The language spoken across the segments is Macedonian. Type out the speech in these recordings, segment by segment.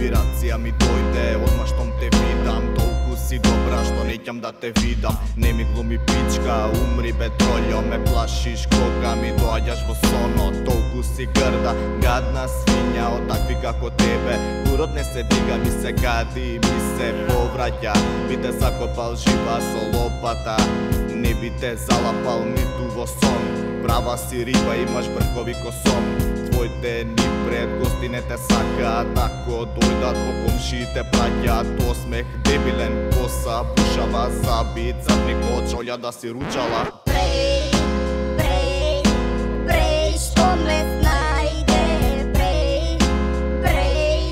Инспирација ми дојде одма штом те видам. Толку си добра што неќам да те видам. Не ми глуми пичка, умри бе тролјо. Ме плашиш кога ми доаѓаш во соно. Толку си грда, гадна свиња од такви како тебе. Урод не се дига, ми се гади, ми се повраќа. Би те закопал жива со лопата, не би те залапал ниту во сон. Права си риба, имаш бркови ко сом. Твоите ни пред гости не те сакаат. Ако дојдат во комшиите праќаат осмех дебилен, коса бушава, забит, запни ко чолја да си ручала. Преј, преј, преј, што ме снајде. Преј, преј,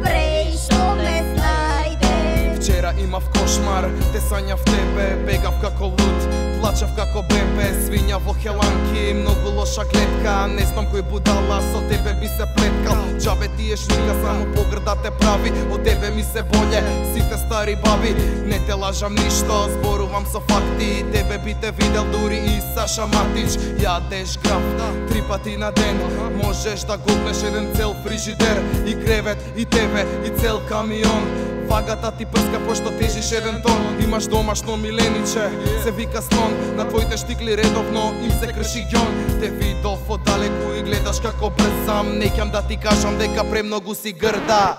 преј, што ме снајде. Вчера имав кошмар, те сањав тебе, бегав како луд, плачав како бебе, свиња во хеланки, многу лоша гледка, не знам кој будала со тебе би се плеткал. Џабе тие шника, само погрда те прави, од тебе ми се боле сите стари баби. Не те лажам ништо, зборувам со факти, тебе би те видел дури и Саша Матич. Јадеш граф 3 пати на ден, можеш да гопнеш еден цел фрижидер, и кревет, и тебе, и цел камион. Вагата ти прска пошто тежиш 1 тон. Имаш домашно милениче, се вика снон. На твоите штикли редовно им се крши ѓон. Те видов оддалеку и гледаш како брзам. Неќам да ти кажам дека премногу си грда.